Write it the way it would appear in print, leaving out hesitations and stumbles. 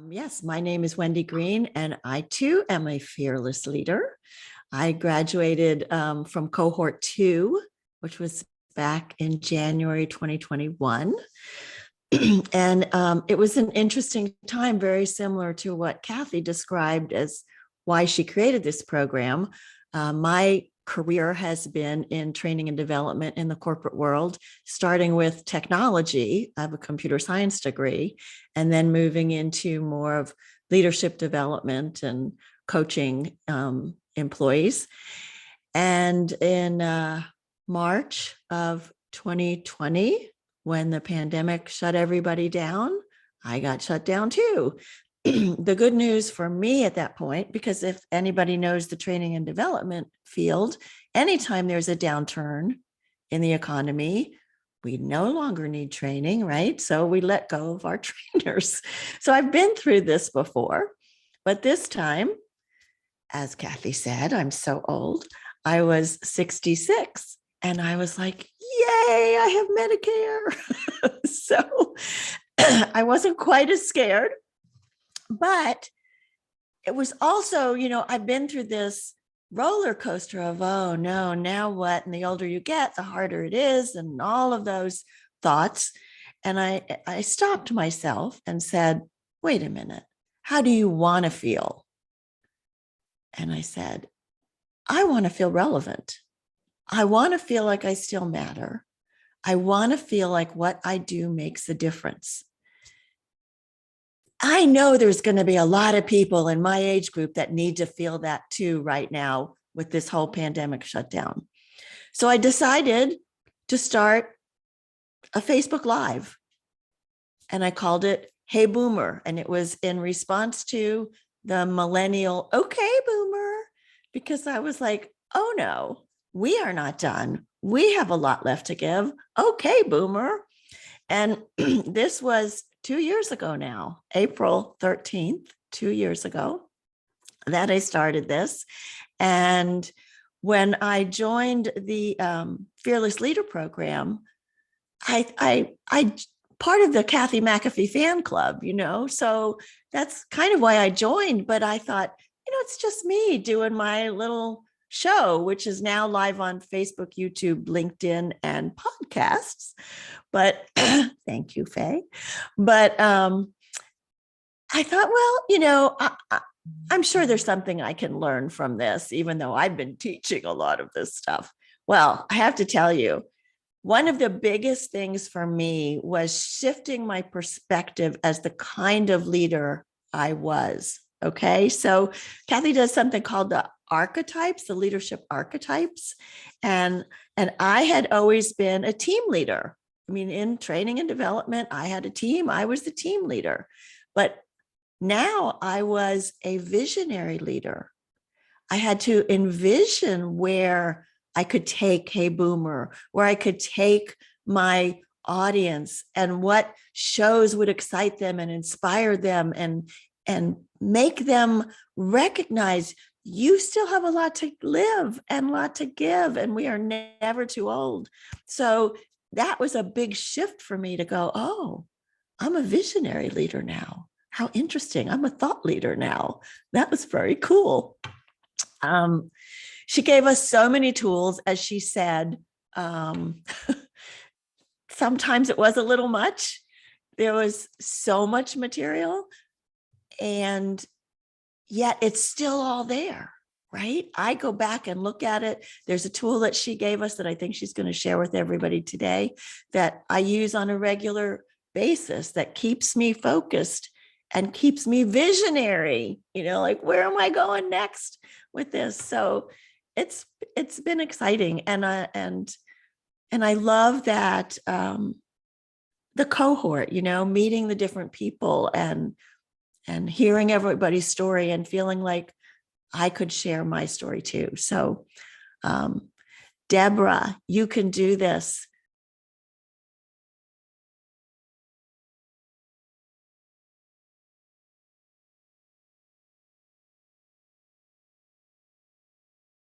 Yes, my name is Wendy Green, and I too am a fearless leader. I graduated from cohort 2, which was back in January 2021. And it was an interesting time, very similar to what Kathy described as why she created this program. My career has been in training and development in the corporate world, starting with technology. I have a computer science degree, and then moving into more of leadership development and coaching employees. And in March of 2020, when the pandemic shut everybody down, I got shut down too. The good news for me at that point, because if anybody knows the training and development field, anytime there's a downturn in the economy, we no longer need training, right? So we let go of our trainers. So I've been through this before, but this time, as Kathy said, I'm so old. I was 66 and I was like, yay, I have Medicare. So I wasn't quite as scared. But it was also, I've been through this roller coaster of, oh no, now what? And the older you get, the harder it is, and all of those thoughts. And I stopped myself and said, wait a minute, how do you want to feel? And I said, I want to feel relevant. I want to feel like I still matter. I want to feel like what I do makes a difference. I know there's going to be a lot of people in my age group that need to feel that too right now with this whole pandemic shutdown. So I decided to start a Facebook Live, and I called it Hey Boomer. And it was in response to the millennial, okay, Boomer, because I was like, oh no, we are not done. We have a lot left to give. Okay, Boomer. And this was 2 years ago now, April 13th, 2 years ago, that I started this. And when I joined the Fearless Leader Program, I part of the Kathy McAfee fan club, so that's kind of why I joined. But I thought, it's just me doing my little show, which is now live on Facebook, YouTube, LinkedIn, and podcasts. But thank you, Faye. But I thought, well, I'm sure there's something I can learn from this, even though I've been teaching a lot of this stuff. Well, I have to tell you, one of the biggest things for me was shifting my perspective as the kind of leader I was. Okay. So Kathy does something called the archetypes, the leadership archetypes. And I had always been a team leader. I mean, in training and development, I had a team. I was the team leader. But now I was a visionary leader. I had to envision where I could take Hey Boomer, where I could take my audience and what shows would excite them and inspire them and make them recognize you still have a lot to live and a lot to give, and we are never too old. So that was a big shift for me to go, oh, I'm a visionary leader now. How interesting. I'm a thought leader now. That was very cool. She gave us so many tools, as she said. Sometimes it was a little much. There was so much material, and yet it's still all there, right? I go back and look at it. There's a tool that she gave us that I think she's going to share with everybody today that I use on a regular basis that keeps me focused and keeps me visionary, like where am I going next with this? So it's been exciting. And I love that the cohort, meeting the different people and hearing everybody's story and feeling like I could share my story too. So, Deborah, you can do this.